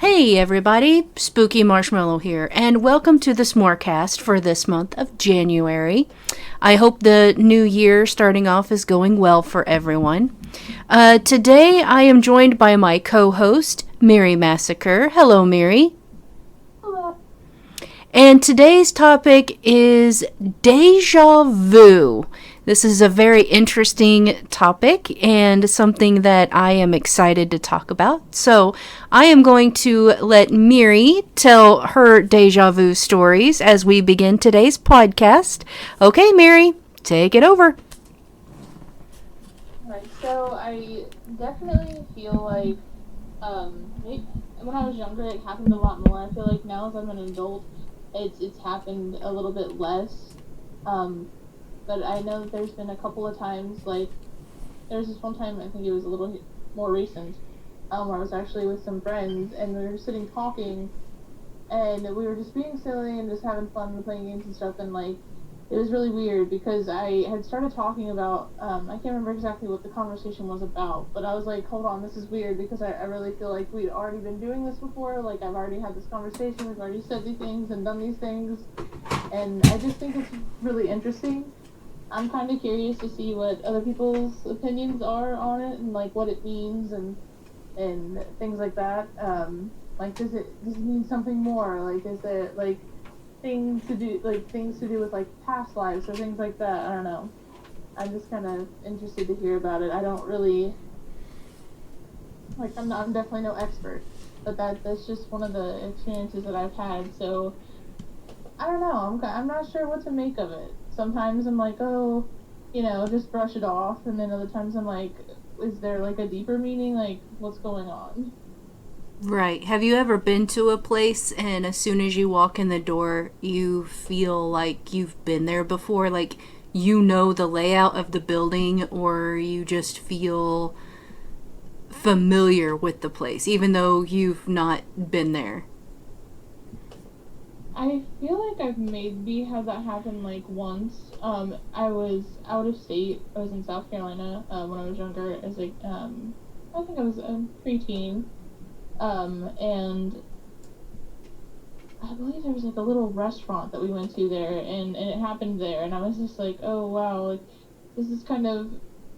Hey everybody, Spooky Marshmallow here, and welcome to the Smorecast for this month of January. I hope the new year starting off is going well for everyone. Today I am joined by my co-host, Mary Massacre. Hello, Mary. Hello. And today's topic is deja vu. This is a very interesting topic and something that I am excited to talk about. So I am going to let Miri tell her deja vu stories as we begin today's podcast. Okay, Miri, take it over. Right, so I definitely feel like when I was younger, it happened a lot more. I feel like now, as I'm an adult, it's happened a little bit less. Um, but I know that there's been a couple of times, like there's this one time I think it was a little more recent, where I was actually with some friends and we were sitting talking, and we were just being silly and just having fun and playing games and stuff, and like it was really weird because I had started talking about I can't remember exactly what the conversation was about, but I was like, hold on, this is weird because I really feel like we'd already been doing this before, like I've already had this conversation, we've already said these things and done these things, and I just think it's really interesting. I'm kind of curious to see what other people's opinions are on it and like what it means and things like that. Like does it mean something more? Like is it like things to do with like past lives or things like that? I don't know. I'm just kind of interested to hear about it. I don't really like. I'm definitely no expert, but that's just one of the experiences that I've had. So I don't know. I'm not sure what to make of it. Sometimes I'm like, oh, just brush it off, and then other times I'm like, is there like a deeper meaning? Like, what's going on? Right. Have you ever been to a place and as soon as you walk in the door, you feel like you've been there before? Like you know the layout of the building, or you just feel familiar with the place, even though you've not been there? I feel like I've maybe had that happen like once. I was out of state. I was in South Carolina when I was younger. As like, I think I was a preteen. And I believe there was like a little restaurant that we went to there, and it happened there, and I was just like, oh wow, like this is kind of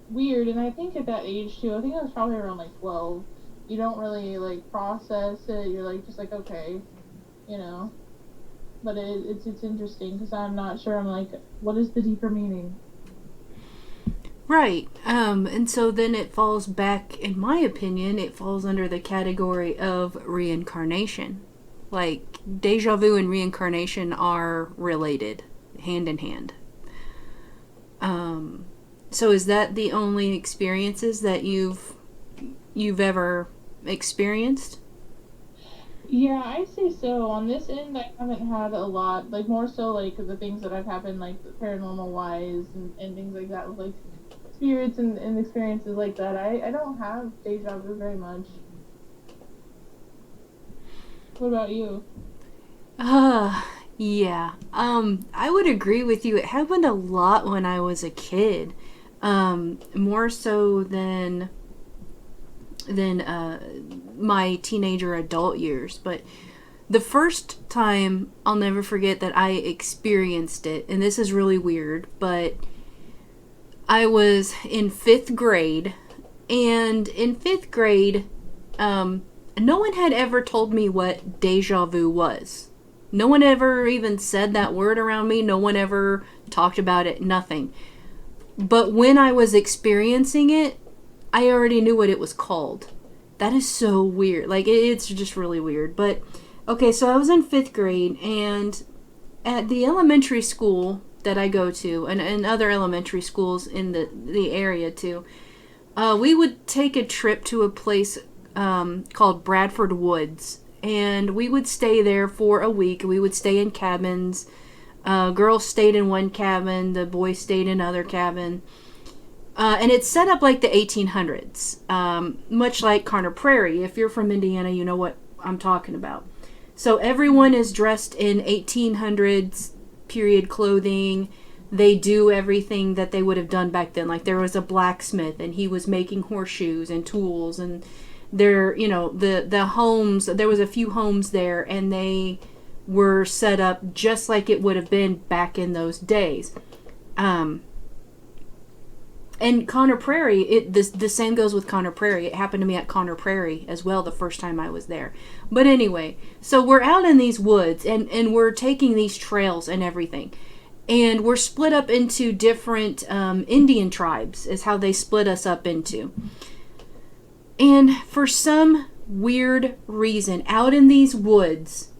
weird. And I think at that age too, I think I was probably around like 12. You don't really like process it. You're like just like okay, you know. But it's interesting because I'm not sure. I'm like, what is the deeper meaning? Right. And so then it falls back, in my opinion, it falls under the category of reincarnation. Like, deja vu and reincarnation are related, hand in hand. So is that the only experiences that you've ever experienced? Yeah, I say so. On this end, I haven't had a lot, like more so like the things that have happened, like paranormal wise and things like that with like spirits and experiences like that. I don't have deja vu very much. What about you? Yeah. I would agree with you. It happened a lot when I was a kid. More so than my teenager adult years. But the first time I'll never forget that I experienced it, and this is really weird, but I was in fifth grade, and in fifth grade, no one had ever told me what deja vu was. No one ever even said that word around me. No one ever talked about it. Nothing. But when I was experiencing it, I already knew what it was called. That is so weird. Like, it's just really weird. But, okay, so I was in fifth grade, and at the elementary school that I go to, and other elementary schools in the area too, we would take a trip to a place called Bradford Woods. And we would stay there for a week. We would stay in cabins. Girls stayed in one cabin. The boys stayed in another cabin. And it's set up like the 1800s, much like Carter Prairie. If you're from Indiana, you know what I'm talking about. So everyone is dressed in 1800s period clothing. They do everything that they would have done back then. Like there was a blacksmith, and he was making horseshoes and tools, and There, the homes, there was a few homes there, and they were set up just like it would have been back in those days. And Conner Prairie, the same goes with Conner Prairie. It happened to me at Conner Prairie as well the first time I was there. But anyway, so we're out in these woods, and we're taking these trails and everything. And we're split up into different Indian tribes, is how they split us up into. And for some weird reason, out in these woods,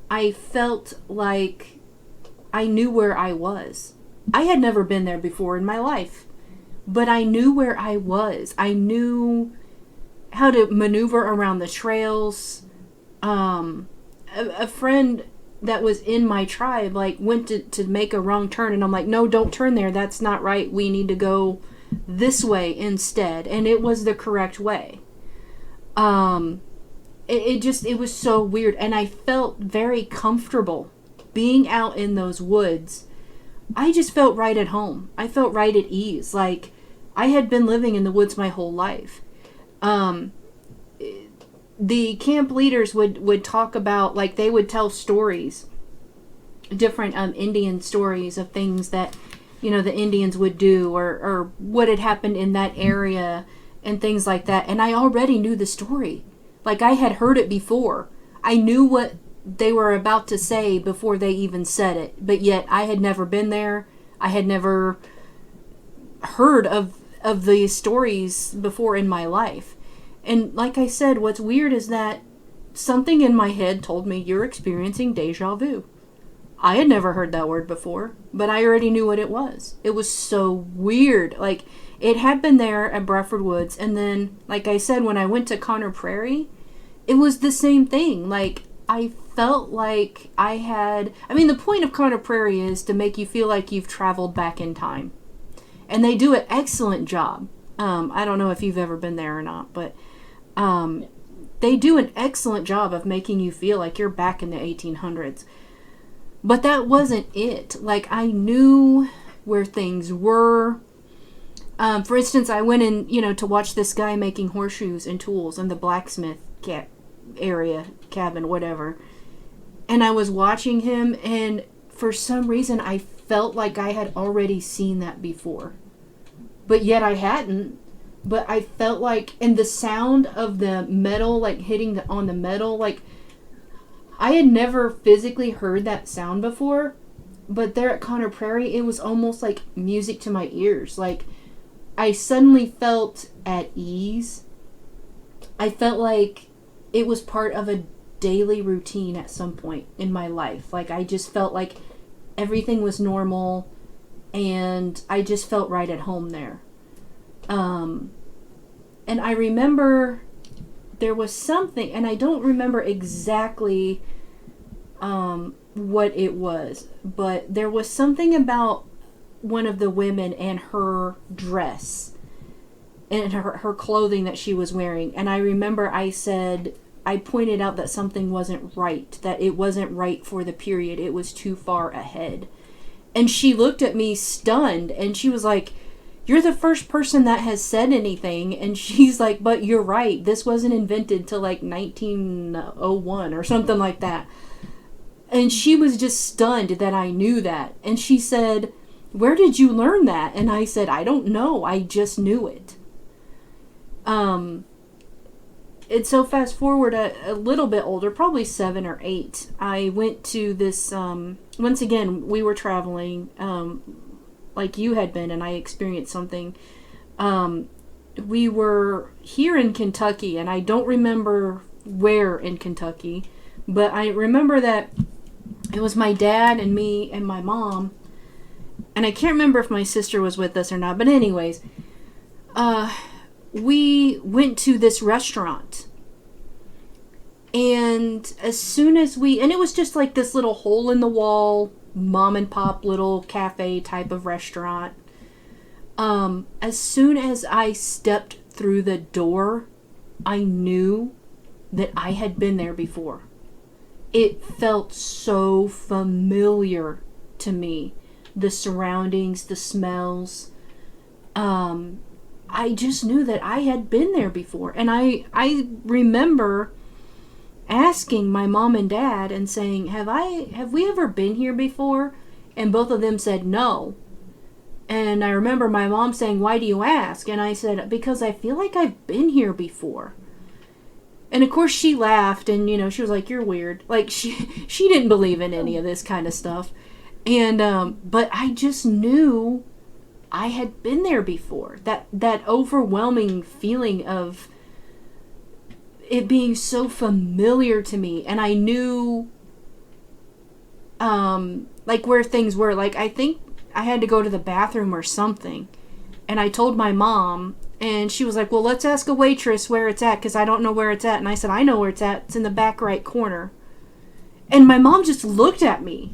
I felt like I knew where I was. I had never been there before in my life, but I knew where I was. I knew how to maneuver around the trails. A friend that was in my tribe went to make a wrong turn, and I'm like, no, don't turn there, that's not right, we need to go this way instead. And it was the correct way. It was so weird, and I felt very comfortable being out in those woods. I just felt right at home. I felt right at ease. Like I had been living in the woods my whole life. The camp leaders would talk about, they would tell stories, different Indian stories of things that, the Indians would do, or what had happened in that area and things like that. And I already knew the story. I had heard it before. I knew what they were about to say before they even said it. But yet I had never been there. I had never heard of these stories before in my life. And like I said, what's weird is that something in my head told me, you're experiencing deja vu. I had never heard that word before, but I already knew what it was. It was so weird. It had been there at Bradford Woods, and then, like I said, when I went to Conner Prairie, it was the same thing. I felt like the point of Conner Prairie is to make you feel like you've traveled back in time. And they do an excellent job. I don't know if you've ever been there or not, but they do an excellent job of making you feel like you're back in the 1800s. But that wasn't it. I knew where things were. For instance, I went in, to watch this guy making horseshoes and tools in the blacksmith cabin, whatever. And I was watching him, and for some reason I felt like I had already seen that before. But yet I hadn't. But I felt and the sound of the metal, hitting on the metal, I had never physically heard that sound before. But there at Conner Prairie, it was almost like music to my ears. I suddenly felt at ease. I felt like it was part of a daily routine at some point in my life. I just felt like everything was normal, and I just felt right at home there. And I remember there was something, and I don't remember exactly what it was, but there was something about one of the women and her dress and her clothing that she was wearing. And I remember I pointed out that something wasn't right, that it wasn't right for the period. It was too far ahead. And she looked at me stunned, and she was like, you're the first person that has said anything. And she's like, but you're right. This wasn't invented till 1901 or something like that. And she was just stunned that I knew that. And she said, where did you learn that? And I said, I don't know. I just knew it. And so fast forward a little bit older, probably 7 or 8, I went to this, once again, we were traveling, like you had been, and I experienced something. We were here in Kentucky, and I don't remember where in Kentucky, but I remember that it was my dad and me and my mom, and I can't remember if my sister was with us or not, but anyways, we went to this restaurant. And as soon as and it was just like this little hole in the wall, mom and pop little cafe type of restaurant. As soon as I stepped through the door, I knew that I had been there before. It felt so familiar to me. The surroundings, the smells. I just knew that I had been there before. And I remember asking my mom and dad and saying, have we ever been here before? And both of them said no. And I remember my mom saying, why do you ask? And I said, because I feel like I've been here before. And of course she laughed, and she was like, you're weird. Like she didn't believe in any of this kind of stuff. And but I just knew I had been there before. That overwhelming feeling of it being so familiar to me, and I knew like where things were. Like I think I had to go to the bathroom or something, and I told my mom, and she was like, well, let's ask a waitress where it's at, because I don't know where it's at. And I said, I know where it's at. It's in the back right corner. And my mom just looked at me,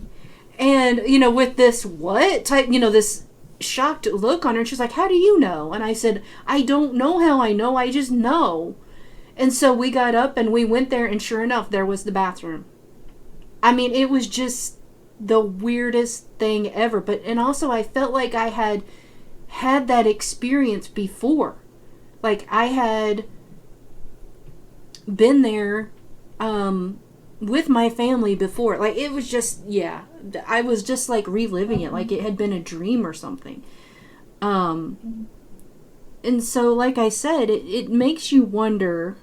and with this what type, this shocked look on her. And she's like, how do you know? And I said, I don't know how I know, I just know. And so we got up and we went there, and sure enough, there was the bathroom. I mean, it was just the weirdest thing ever. And also I felt like I had that experience before. Like I had been there with my family before. Like it was just, yeah, I was just like reliving it like it had been a dream or something. And so like I said, it makes you wonder,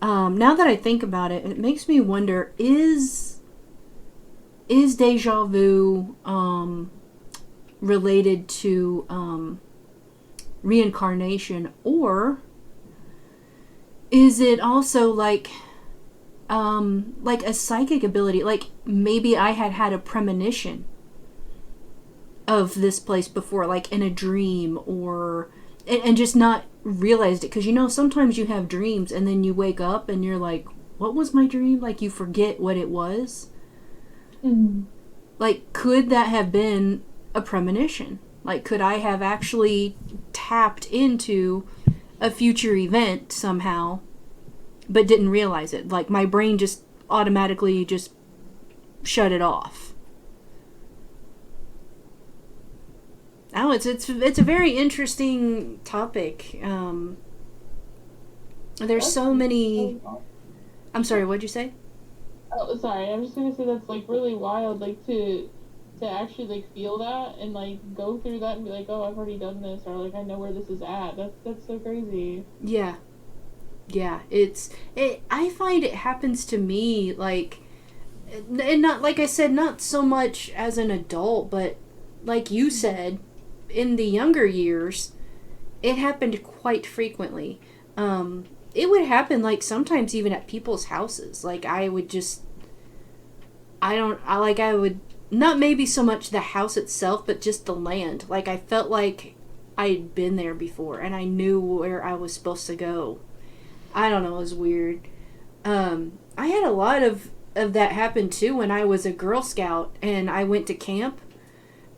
now that I think about it, it makes me wonder, is deja vu related to reincarnation, or is it also like a psychic ability? Like maybe I had a premonition of this place before, like in a dream, or and just not realized it. Because sometimes you have dreams and then you wake up and you're like, what was my dream? Like you forget what it was. Mm-hmm. Like, could that have been a premonition? Like, could I have actually tapped into a future event somehow, but didn't realize it? Like, my brain just automatically just shut it off. Oh, it's a very interesting topic. There's so many. I'm sorry, what'd you say? Oh, sorry. I'm just gonna say that's like really wild, like to actually like feel that and like go through that and be like, oh, I've already done this, or like I know where this is at. That's so crazy. Yeah, I find it happens to me like, and not like I said, not so much as an adult, but like you said, in the younger years, it happened quite frequently. It would happen like sometimes even at people's houses. Like I would not maybe so much the house itself, but just the land. Like I felt like I'd been there before and I knew where I was supposed to go. I don't know, it was weird. I had a lot of that happen too when I was a Girl Scout and I went to camp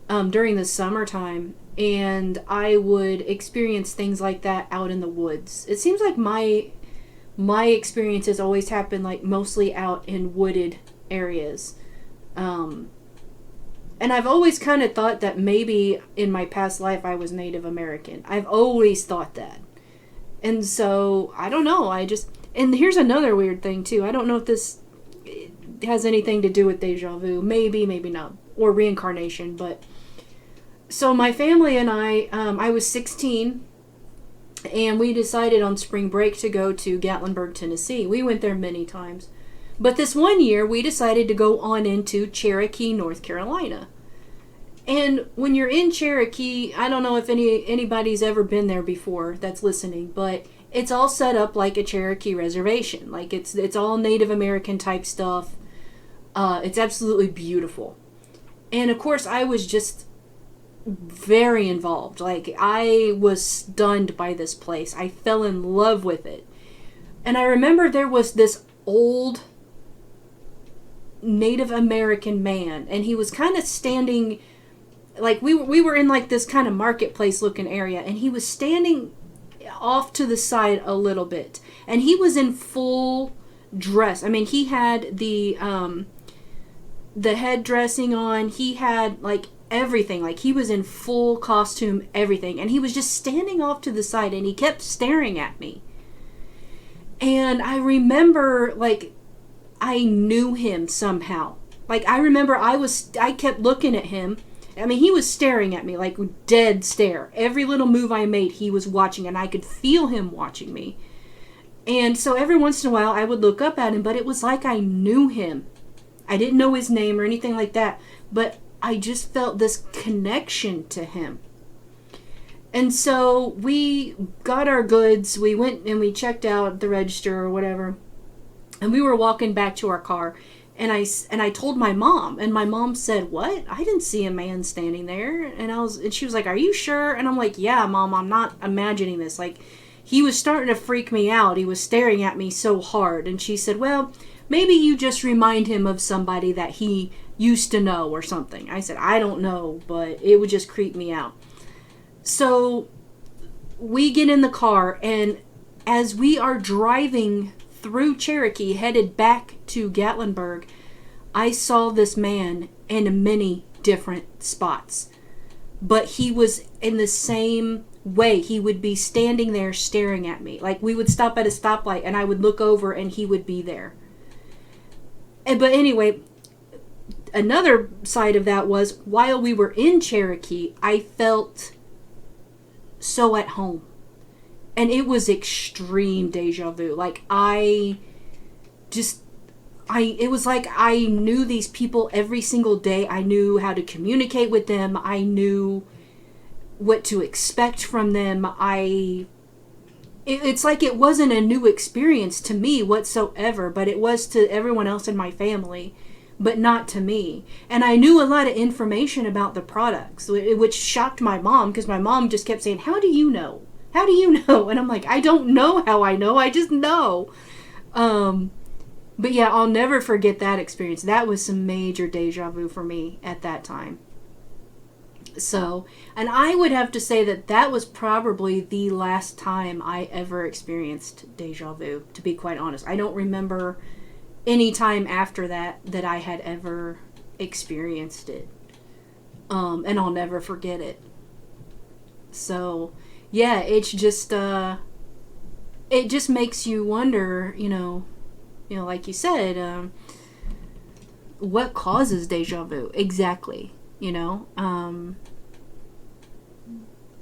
during the summertime, and I would experience things like that out in the woods. It seems like my experiences always happen like mostly out in wooded areas. And I've always kind of thought that maybe in my past life I was Native American. I've always thought that. And so, I don't know, and here's another weird thing too. I don't know if this has anything to do with deja vu. Maybe not. Or reincarnation, but so my family and I was 16, and we decided on spring break to go to Gatlinburg, Tennessee. We went there many times. But this one year, we decided to go on into Cherokee, North Carolina. And when you're in Cherokee, I don't know if anybody's ever been there before that's listening, but it's all set up like a Cherokee reservation. Like it's all Native American type stuff. It's absolutely beautiful. And of course, I was just very involved. Like I was stunned by this place. I fell in love with it. And I remember there was this old Native American man, and he was kind of standing, like we were in like this kind of marketplace looking area, and he was standing off to the side a little bit, and he was in full dress. I mean, he had the head dressing on. He had like everything. Like, he was in full costume, everything. And he was just standing off to the side, and he kept staring at me. And I remember, like, I knew him somehow. Like, I remember I kept looking at him. I mean, he was staring at me, like, dead stare. Every little move I made, he was watching, and I could feel him watching me. And so every once in a while, I would look up at him, but it was like I knew him. I didn't know his name or anything like that, but I just felt this connection to him. And so we got our goods, we went and we checked out at the register or whatever, and we were walking back to our car, and I told my mom, and my mom said, "What? I didn't see a man standing there." And she was like, "Are you sure?" And I'm like, "Yeah, Mom, I'm not imagining this. Like, he was starting to freak me out. He was staring at me so hard." And she said, "Well, maybe you just remind him of somebody that he used to know or something." I said, "I don't know, but it would just creep me out." So we get in the car, and as we are driving through Cherokee, headed back to Gatlinburg, I saw this man in many different spots. But he was in the same way. He would be standing there staring at me. Like, we would stop at a stoplight, and I would look over, and he would be there. But anyway, another side of that was, while we were in Cherokee, I felt so at home. And it was extreme deja vu. Like, it was like I knew these people every single day. I knew how to communicate with them. I knew what to expect from them. It's like it wasn't a new experience to me whatsoever, but it was to everyone else in my family, but not to me. And I knew a lot of information about the products, which shocked my mom, because my mom just kept saying, "How do you know? How do you know?" And I'm like, "I don't know how I know. I just know." But yeah, I'll never forget that experience. That was some major deja vu for me at that time. So, and I would have to say that was probably the last time I ever experienced deja vu, to be quite honest. I don't remember any time after that I had ever experienced it. And I'll never forget it. So, yeah, it's just, it just makes you wonder, like you said, what causes deja vu exactly?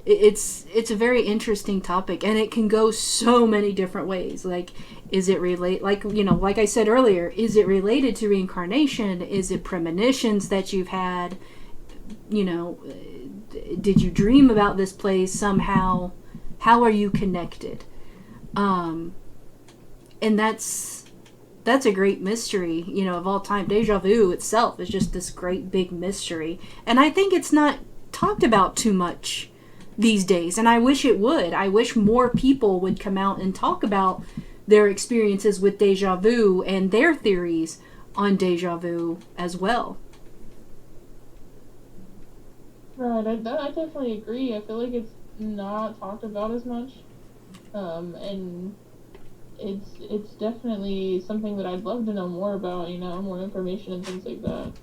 It's a very interesting topic, and it can go so many different ways. Like, is it like I said earlier, is it related to reincarnation? Is it premonitions that you've had? Did you dream about this place somehow? How are you connected? And that's a great mystery, of all time. Deja vu itself is just this great big mystery. And I think it's not talked about too much these days. And I wish it would. I wish more people would come out and talk about their experiences with deja vu and their theories on deja vu as well. Right, I definitely agree. I feel like it's not talked about as much. And it's definitely something that I'd love to know more about, more information and things like that.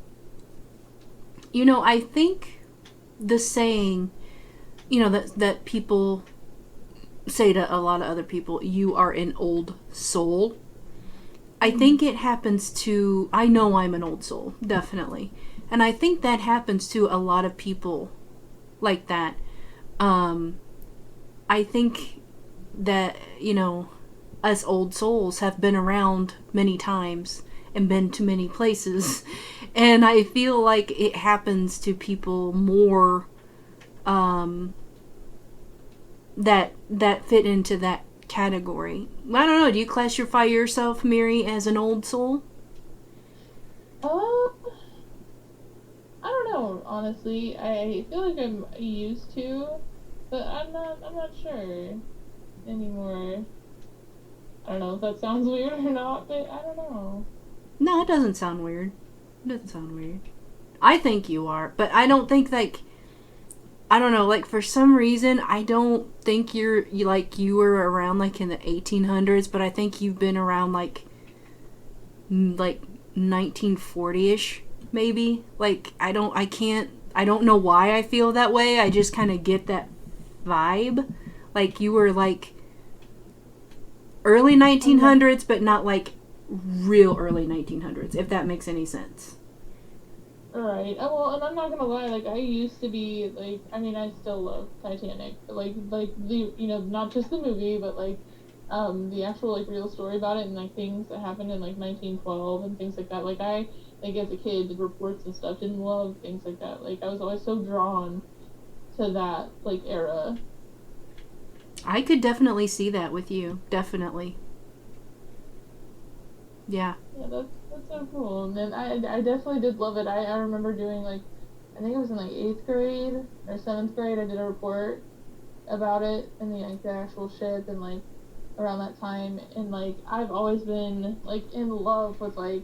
I think the saying, that people say to a lot of other people, "You are an old soul." I think it happens to, I know I'm an old soul, definitely. And I think that happens to a lot of people like that. I think that, us old souls have been around many times and been to many places. And I feel like it happens to people more that fit into that category. I don't know, do you classify yourself, Mary, as an old soul? I don't know, honestly. I feel like I'm used to, but I'm not sure anymore. I don't know if that sounds weird or not, but I don't know. No, it doesn't sound weird. It doesn't sound weird. I think you are, but I don't think, I don't know, for some reason, I don't think you were around, in the 1800s, but I think you've been around, 1940-ish, maybe. I I don't know why I feel that way. I just kind of get that vibe. Like you were like early 1900s, but not like real early 1900s, if that makes any sense. Right. Well, and I'm not gonna lie. Like, I used to be like, I mean, I still love Titanic. Like the not just the movie, but like, the actual like real story about it and like things that happened in like 1912 and things like that. Like like as a kid, the reports and stuff didn't love things like that. Like I was always so drawn to that like era. I could definitely see that with you. Definitely. Yeah. Yeah, that's so cool. And then I definitely did love it. I remember doing like, I think it was in like 8th grade or 7th grade. I did a report about it and the actual ship and like around that time. And like I've always been like in love with like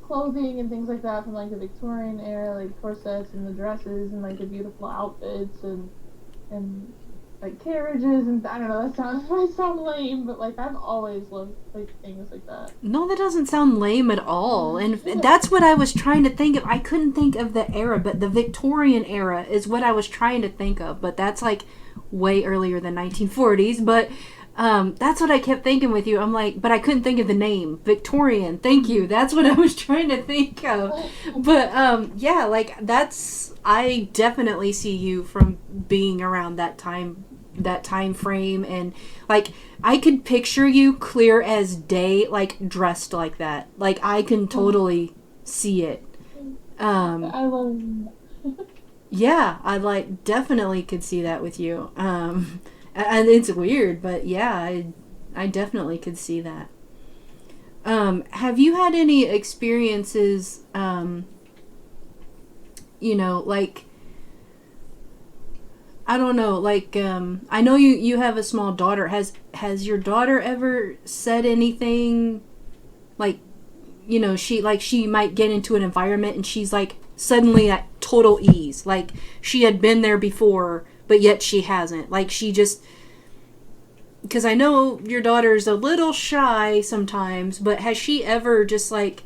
clothing and things like that from like the Victorian era, like corsets and the dresses and like the beautiful outfits and like carriages and I don't know, that sounds might sound lame, but like I've always loved like things like that. No, that doesn't sound lame at all. And that's what I was trying to think of. I couldn't think of the era, but the Victorian era is what I was trying to think of. But that's like way earlier than 1940s. But that's what I kept thinking with you. I'm like, but I couldn't think of the name. Victorian. Thank you. That's what I was trying to think of. But yeah, like I definitely see you from being around that time frame, and like I could picture you clear as day, like dressed like that. Like I can totally see it. I love Yeah, I like definitely could see that with you. And it's weird, but yeah, I definitely could see that. Have you had any experiences, like, I don't know, like, I know you have a small daughter. Has your daughter ever said anything, like, she might get into an environment and she's like suddenly at total ease, like she had been there before, but yet she hasn't. Like she just, because I know your daughter's a little shy sometimes, but has she ever just like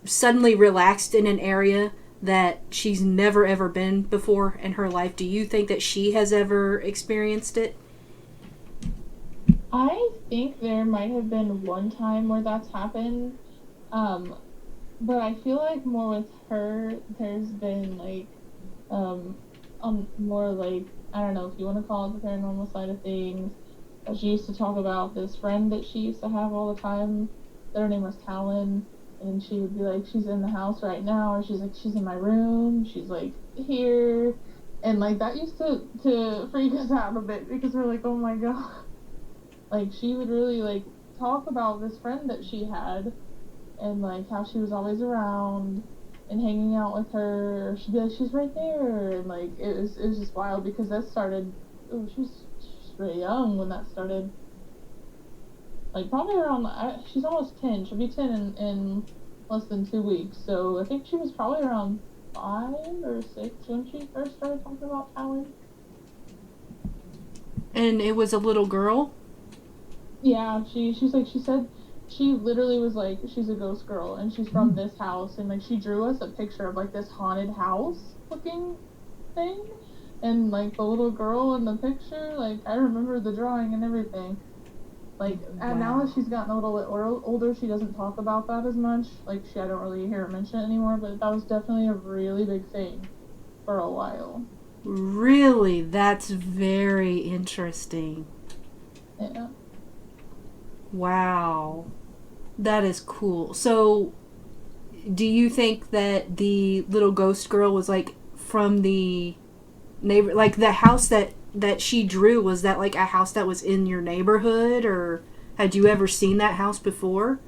suddenly relaxed in an area that she's never ever been before in her life? Do you think that she has ever experienced it? I think there might have been one time where that's happened. Um, but I feel like more with her, there's been like, more like, I don't know if you want to call it the paranormal side of things. She used to talk about this friend that she used to have all the time. Her name was Talon, and she would be like, she's in the house right now, or she's like, she's in my room, she's like here, and like that used to freak us out a bit because we're like, oh my god, like she would really like talk about this friend that she had and like how she was always around and hanging out with her. She'd be like, she's right there, and like it was just wild because that started. Oh, she's really young when that started. Like probably around. She's almost 10. She'll be 10 in less than 2 weeks. So I think she was probably around 5 or 6 when she first started talking about Talon. And it was a little girl? Yeah, she said she literally was like, she's a ghost girl and she's from this house, and like she drew us a picture of like this haunted house looking thing, and like the little girl in the picture, like I remember the drawing and everything. Like, and now that she's gotten a little bit older, she doesn't talk about that as much. Like I don't really hear her mention it anymore, but that was definitely a really big thing for a while. Really? That's very interesting. Yeah. Wow. That is cool. So, do you think that the little ghost girl was like from the neighbor, like the house that she drew, was that like a house that was in your neighborhood, or had you ever seen that house before?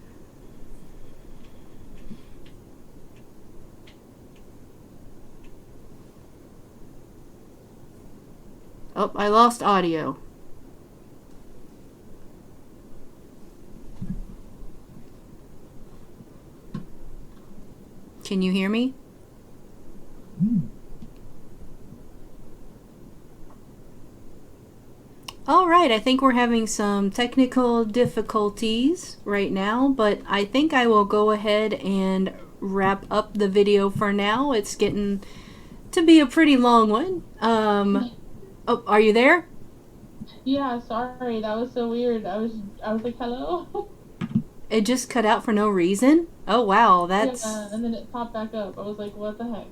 Oh, I lost audio. Can you hear me? All right, I think we're having some technical difficulties right now, but I think I will go ahead and wrap up the video for now. It's getting to be a pretty long one. Oh, are you there? Yeah, sorry, that was so weird. I was like, hello? It just cut out for no reason? Oh, wow, Yeah, that's... and then it popped back up. I was like, what the heck?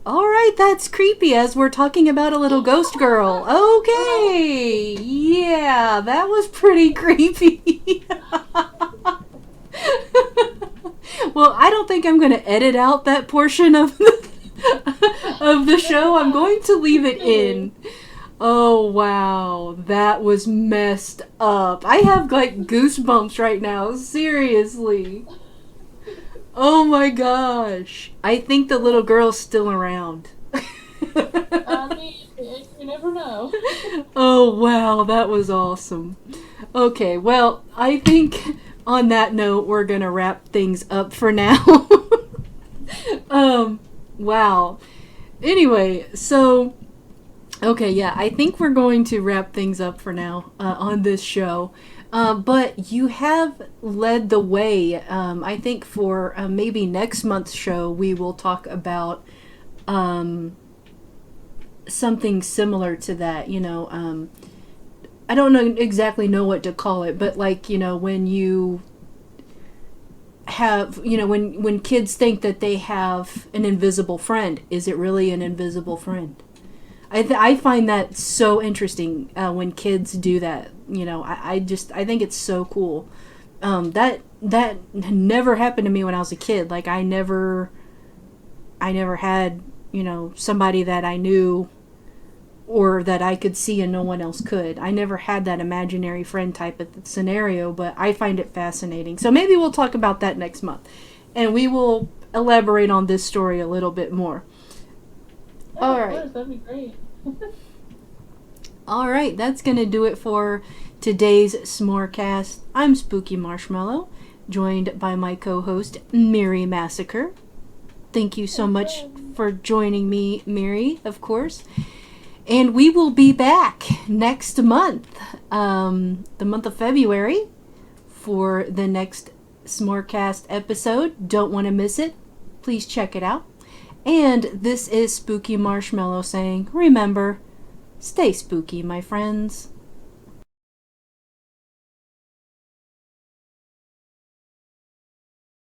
Alright, that's creepy as we're talking about a little ghost girl. Right. Okay, yeah, that was pretty creepy. Well, I don't think I'm going to edit out that portion of of the show. I'm going to leave it in. Oh, wow. That was messed up. I have, like, goosebumps right now. Seriously. Oh, my gosh. I think the little girl's still around. I mean, you never know. Oh, wow. That was awesome. Okay, well, I think on that note, we're going to wrap things up for now. Wow. Anyway, so... Okay, yeah, I think we're going to wrap things up for now on this show. But you have led the way. I think for maybe next month's show, we will talk about something similar to that. I don't exactly know what to call it, but like, when you have, when kids think that they have an invisible friend, is it really an invisible friend? I find that so interesting when kids do that. I think it's so cool. That never happened to me when I was a kid. Like I never had somebody that I knew or that I could see and no one else could. I never had that imaginary friend type of scenario, but I find it fascinating. So maybe we'll talk about that next month, and we will elaborate on this story a little bit more. Yeah, All of right. course, that'd be great. All right, that's going to do it for today's Smorecast. I'm Spooky Marshmallow, joined by my co-host, Miri Massacre. Thank you so much for joining me, Miri, of course. And we will be back next month, the month of February, for the next Smorecast episode. Don't want to miss it. Please check it out. And this is Spooky Marshmallow saying, remember, stay spooky, my friends.